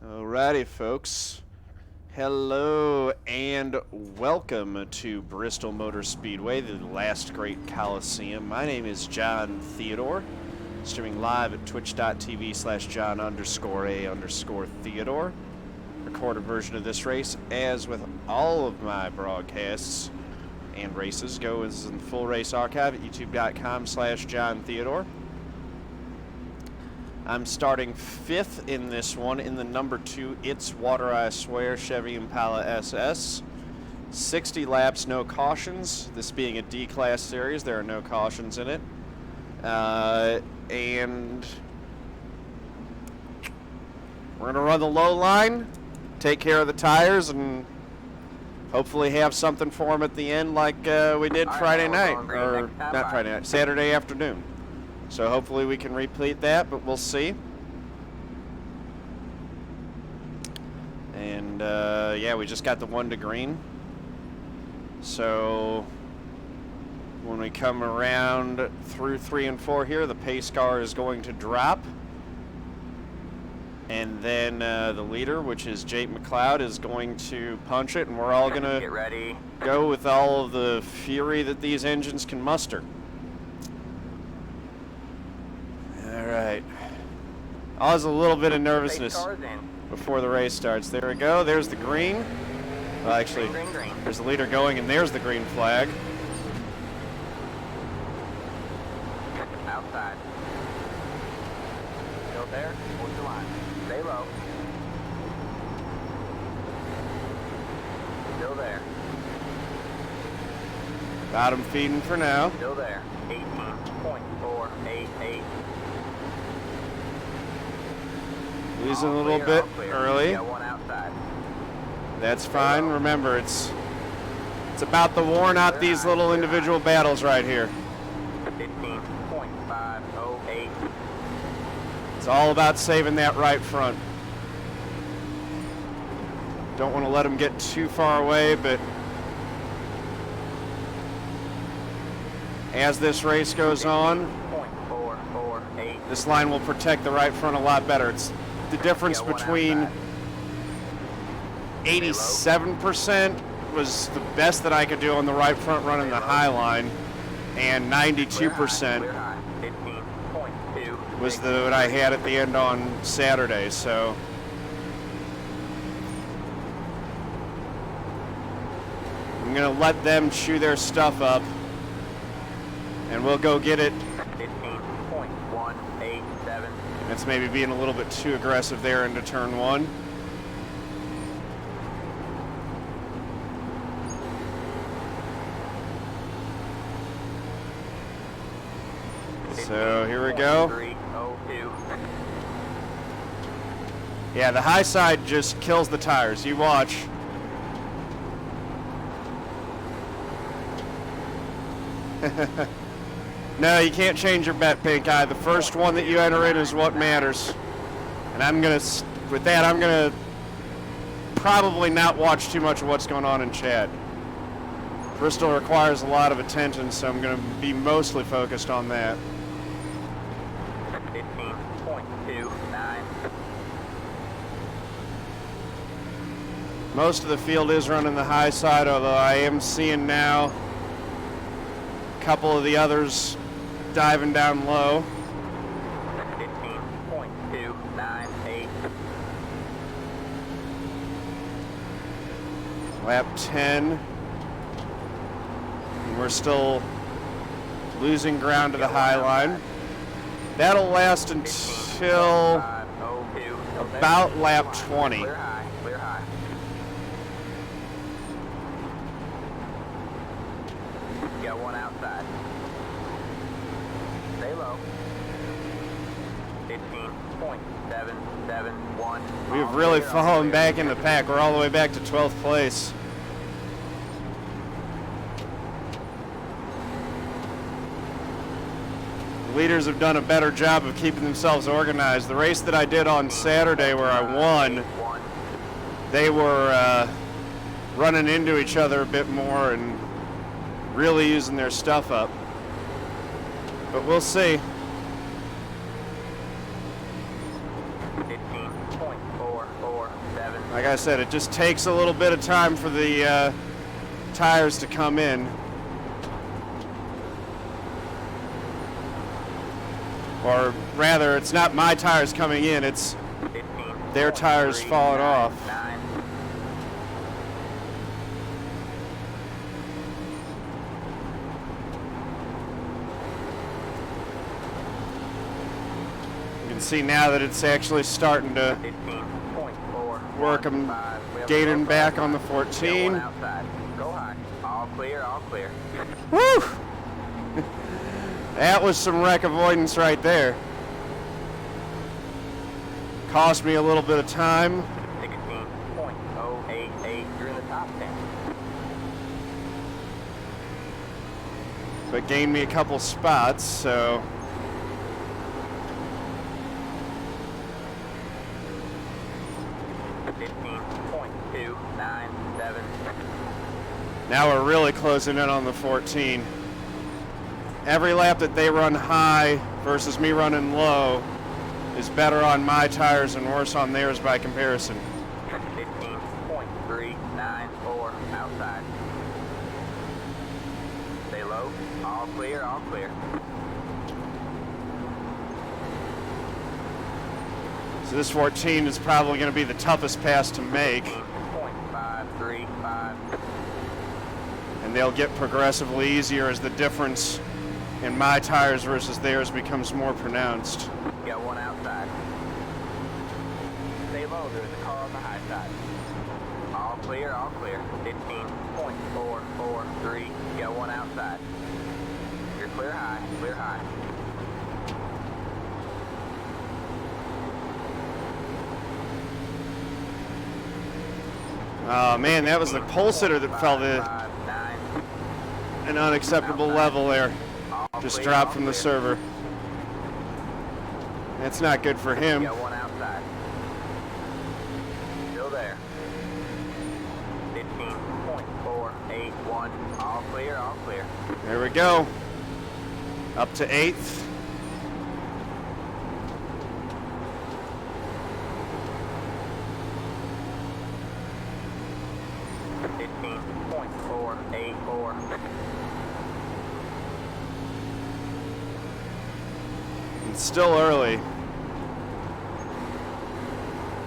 Alrighty, folks. Hello and welcome to Bristol Motor Speedway, the last great Coliseum. My name is John Theodore, streaming live at twitch.tv/John_A_Theodore. Recorded version of this race, as with all of my broadcasts and races, goes in the full race archive at youtube.com/John Theodore. I'm starting 5th in this one in the number 2 It's Water I Swear Chevy Impala SS. 60 laps, no cautions. This being a D-Class series, there are no cautions in it. And we're going to run the low line, take care of the tires, and hopefully have something for them at the end like we did Friday night. Or not Friday night, Saturday afternoon. So hopefully we can repeat that, but we'll see. And yeah, we just got the 1 to green. So when we come around through 3 and 4 here, the pace car is going to drop. And then the leader, which is Jake McLeod, is going to punch it, and we're all going to go with all of the fury that these engines can muster. All right. Always a little bit of nervousness before the race starts. There we go. There's the green. Well, actually, there's the leader going, and there's the green flag. Outside. Still there. Hold the line. Stay low. Still there. Bottom feeding for now. Still there. 18.488. Losing a little bit early. Got one outside. That's fine. Remember, it's about to worn out these little individual battles right here. 15.508. It's all about saving that right front. Don't want to let them get too far away, but as this race goes on, this line will protect the right front a lot better. It's the difference between 87% was the best that I could do on the right front running the high line, and 92% was what I had at the end on Saturday. So I'm going to let them chew their stuff up, and we'll go get it. 15.187. It's maybe being a little bit too aggressive there into turn 1. So here we go. Yeah, the high side just kills the tires. You watch. No, you can't change your bet, Pink Eye. The first one that you enter in is what matters. And with that, I'm gonna probably not watch too much of what's going on in chat. Bristol requires a lot of attention, so I'm gonna be mostly focused on that. 15.29. Most of the field is running the high side, although I am seeing now a couple of the others diving down low. 15.298. Lap 10. And we're still losing ground to the high line. That'll last until about lap 20. Clear high, clear high. Got one outside. Stay low. 15.771. We've really fallen back in the pack. We're all the way back to 12th place. The leaders have done a better job of keeping themselves organized. The race that I did on Saturday where I won, they were running into each other a bit more and really using their stuff up. But we'll see. 15.44. Like I said, it just takes a little bit of time for the tires to come in. Or rather, it's not my tires coming in, it's their tires falling off. You can see now that it's actually starting to work. I'm gaining back on the 14. Go high. All clear, all clear. Woo! That was some wreck avoidance right there. Cost me a little bit of time. 16.088. You're in the top 10. But gained me a couple spots, so. Now we're really closing in on the 14. Every lap that they run high versus me running low is better on my tires and worse on theirs by comparison. 15.394 outside. Stay low. All clear, all clear. So this 14 is probably going to be the toughest pass to make. 15.535. And they'll get progressively easier as the difference in my tires versus theirs becomes more pronounced. Got one outside. Stay low, there's a car on the high side. All clear, all clear. 15.443. Got one outside. You're clear high, clear high. Oh man, that was the pole sitter that fell to an unacceptable level there. Just dropped from the server. That's not good for him. Got one outside. Still there. 15.481. All clear, all clear. There we go. Up to 8th. It's still early.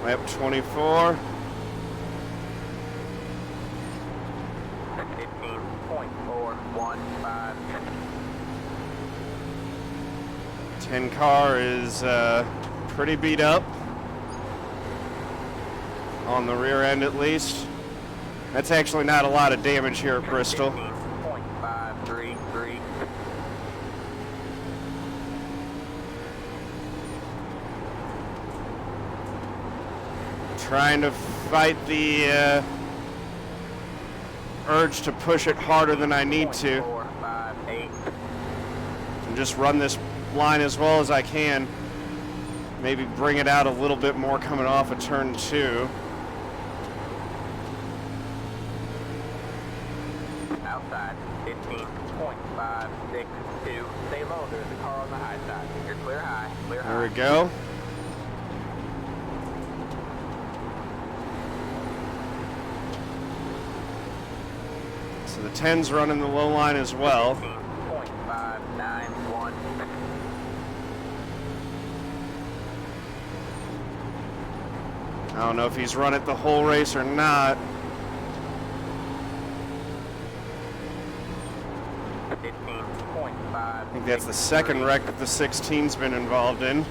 Lap 24. 15.415. 10 car is pretty beat up. On the rear end at least. That's actually not a lot of damage here at Bristol. 15.533. Trying to fight the urge to push it harder than I need to. 458. And just run this line as well as I can. Maybe bring it out a little bit more coming off of turn 2. Outside, 15.562. Stay low, there's a car on the high side. You're clear high, clear high. There we go. So the 10's running the low line as well. 15.591. I don't know if he's run it the whole race or not. 15.5. I think that's the second wreck that the 16's been involved in.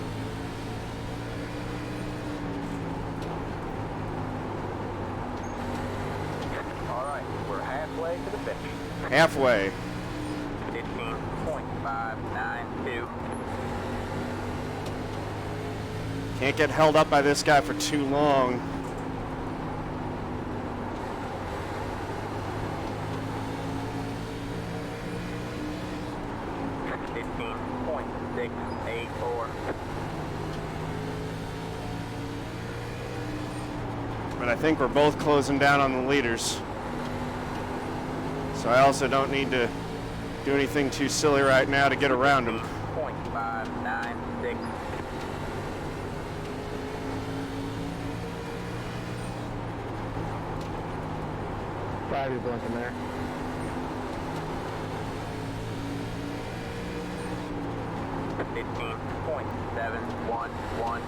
All right, we're halfway to the finish. Halfway. 15.592. Can't get held up by this guy for too long. But I think we're both closing down on the leaders. So I also don't need to do anything too silly right now to get around him. 0.596. 5 you're blinking there. .711.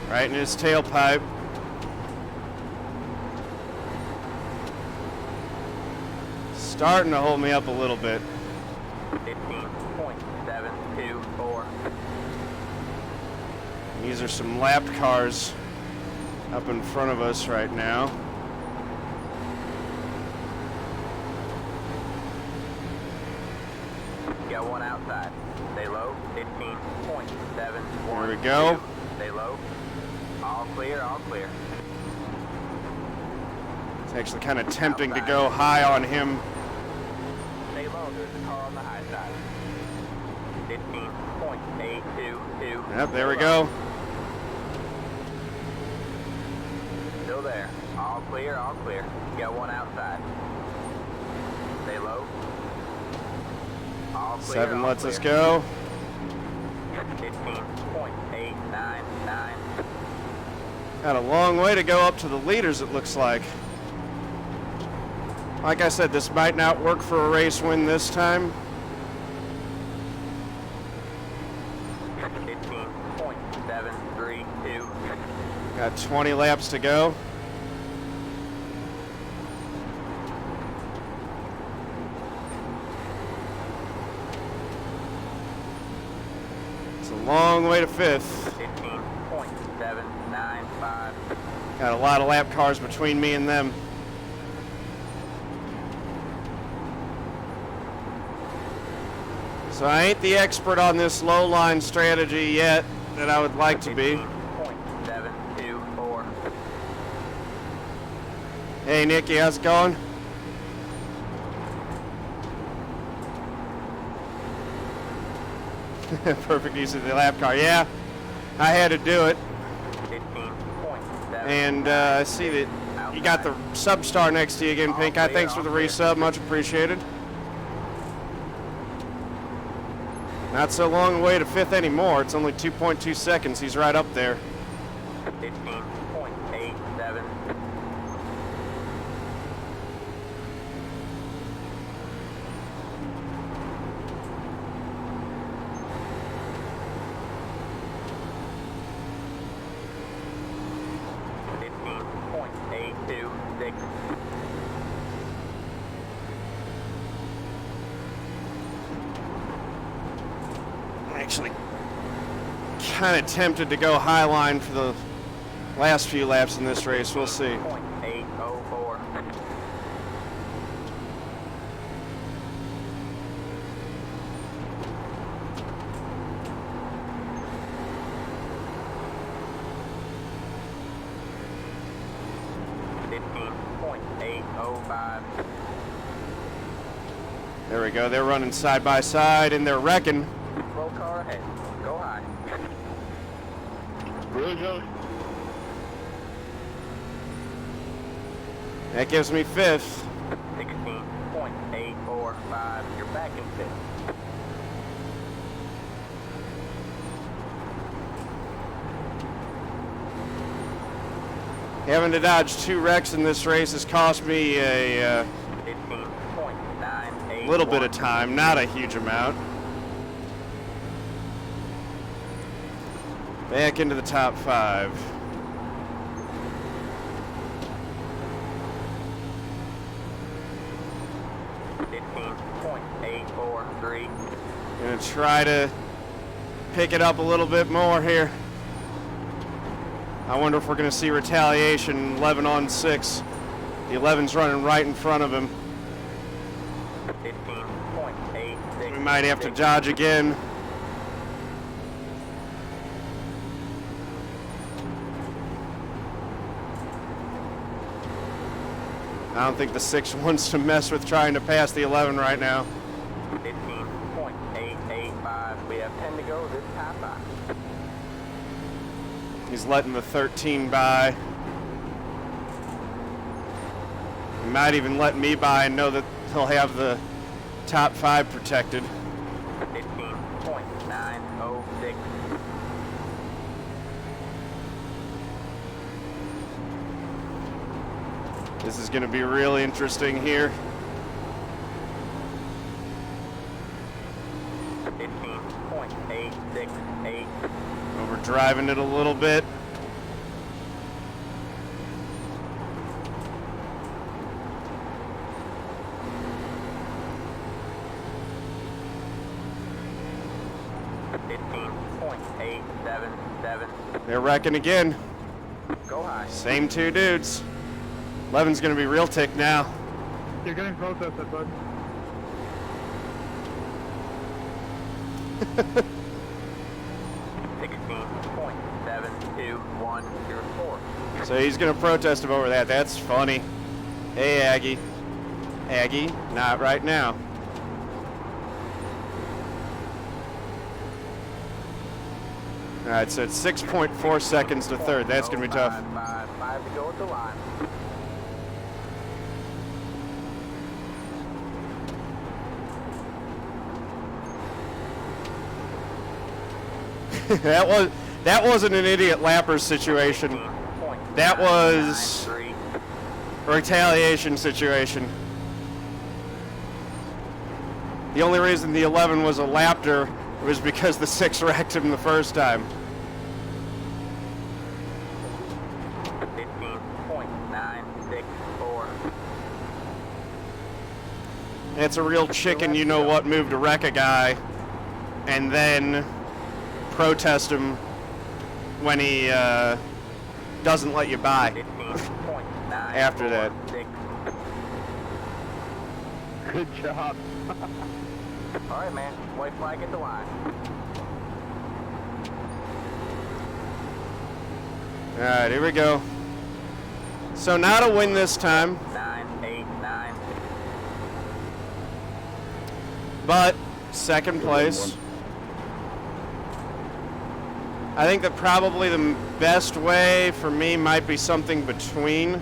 Right in his tailpipe. Starting to hold me up a little bit. 15.724. These are some lapped cars up in front of us right now. Got one outside. Stay low. 15.712. There we go. Stay low. All clear, all clear. It's actually kind of tempting to go high on him. Stay low. There's a car on the high side. 15.822. Yep, there we go. Still there. All clear, all clear. Got one outside. Stay low. All clear. 7 all lets clear. us go. 15.899. Got a long way to go up to the leaders, it looks like. Like I said, this might not work for a race win this time. 15.732. Got 20 laps to go. It's a long way to 5th. 15.795. Got a lot of lap cars between me and them. So I ain't the expert on this low line strategy yet that I would like to be. 15.724. Hey Nikki, how's it going? Perfect use of the lap car. Yeah, I had to do it. 15.7. And I see that you got the Substar next to you again, Pink Eye. Thanks for the resub, much appreciated. Not so long way to 5th anymore. It's only 2.2 seconds. He's right up there. 15.87. Actually, kind of tempted to go high line for the last few laps in this race. We'll see. 15.804. There we go. They're running side by side and they're wrecking. Roll car ahead. Go high. Really good. That gives me 5th. 16.845. You're back in 5th. Having to dodge 2 wrecks in this race has cost me a 15.981. little bit of time, not a huge amount. Back into the top 5. .843. Gonna try to pick it up a little bit more here. I wonder if we're gonna see Retaliation 11 on 6. The 11's running right in front of him. 15.86. We might have to dodge again. I don't think the 6 wants to mess with trying to pass the 11 right now. 15.885. We have 10 to go this top 5. He's letting the 13 by. He might even let me by and know that he'll have the top 5 protected. 15.906. This is going to be really interesting here. 15.868. Overdriving it a little bit. They're wrecking again. Go high. Same two dudes. 11's going to be real ticked now. You're getting protested, bud. So he's going to protest him over that. That's funny. Hey, Aggie. Aggie, not right now. All right, so it's 6.4 seconds to third. That's going to be tough. 5 to go at the line. that wasn't an idiot lapper situation. That was a retaliation situation. The only reason the 11 was a lapper was because the 6 wrecked him the first time. 15.964. It's a real chicken, you know what, move to wreck a guy and then protest him when he doesn't let you by after that. Good job. All right, man. White flag at the line. All right, here we go. So not a win this time, 989. but second place. I think that probably the best way for me might be something between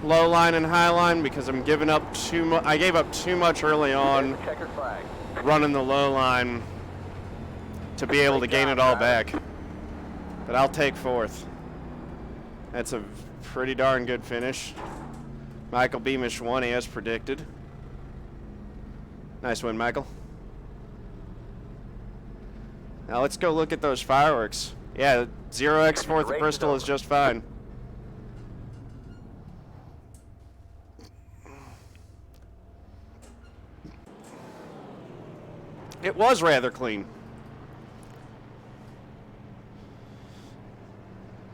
low line and high line because I'm giving up too much. I gave up too much early on Checkered flag. running the low line to be able to gain it all back. But I'll take fourth. That's a pretty darn good finish. Michael Beamish won as predicted. Nice win, Michael. Now let's go look at those fireworks. Yeah, 0x 4th at Bristol is just fine. It was rather clean.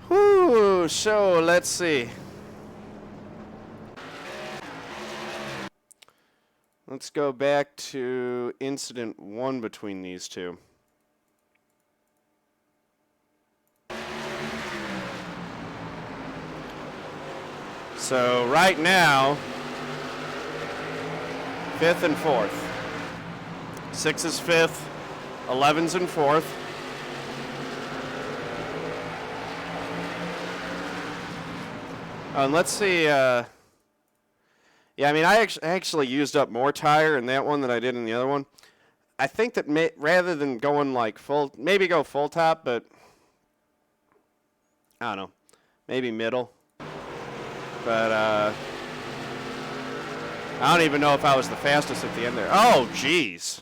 Whew, so let's see. Let's go back to incident 1 between these two. So right now, 5th and 4th. 6 is 5th, 11's in 4th. And let's see, yeah, I mean, I actually used up more tire in that one than I did in the other one. I think that rather than going like full, maybe go full top, but I don't know, maybe middle. But I don't even know if I was the fastest at the end there. Oh, geez.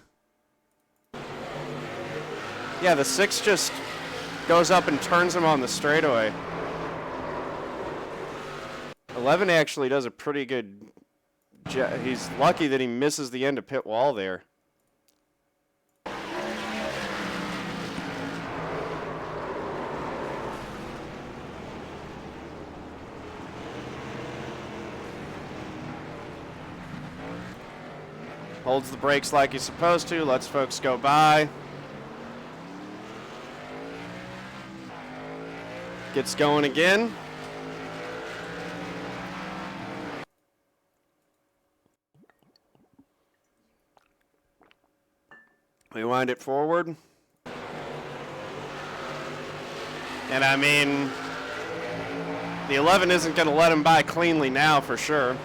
Yeah, the 6 just goes up and turns him on the straightaway. 11 actually does a pretty good job. He's lucky that he misses the end of pit wall there. Holds the brakes like he's supposed to, lets folks go by. Gets going again. We wind it forward. And I mean, the 11 isn't going to let him by cleanly now for sure.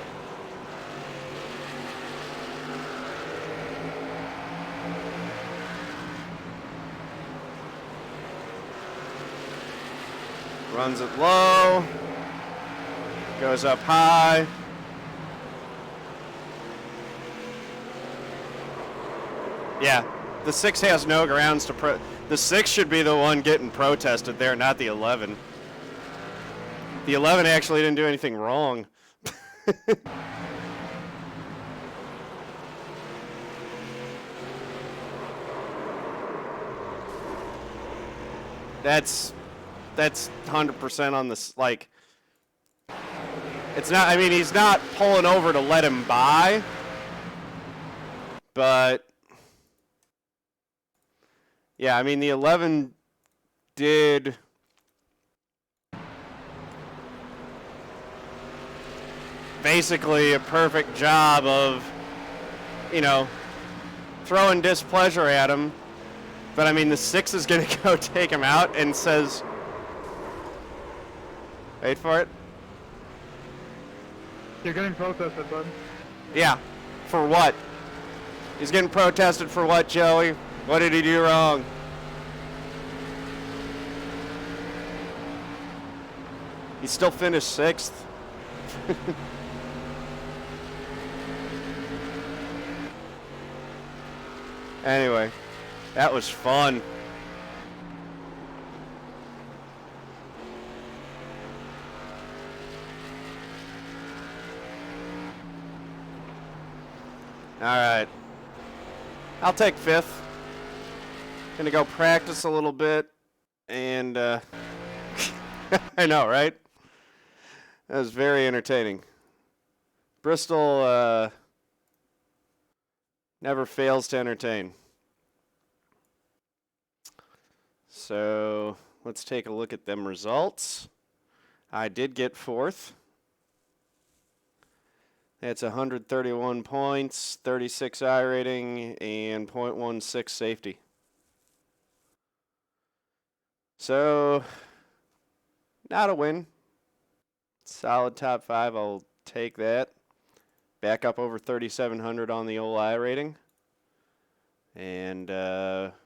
Runs it low, goes up high, Yeah, the 6 has no grounds to the 6 should be the one getting protested there, not the 11. The 11 actually didn't do anything wrong. That's 100% on this, like, it's not, I mean, he's not pulling over to let him by, but yeah, I mean, the 11 did basically a perfect job of, you know, throwing displeasure at him. But I mean, the 6 is going to go take him out and says, wait for it. You're getting protested, bud. Yeah, for what? He's getting protested for what, Joey? What did he do wrong? He still finished 6th. Anyway, that was fun. All right. I'll take 5th. Gonna go practice a little bit, and I know, right? That was very entertaining. Bristol never fails to entertain. So let's take a look at them results. I did get 4th. That's 131 points, 36 I rating, and .16 safety. So, not a win. Solid top 5, I'll take that. Back up over 3,700 on the old I rating. And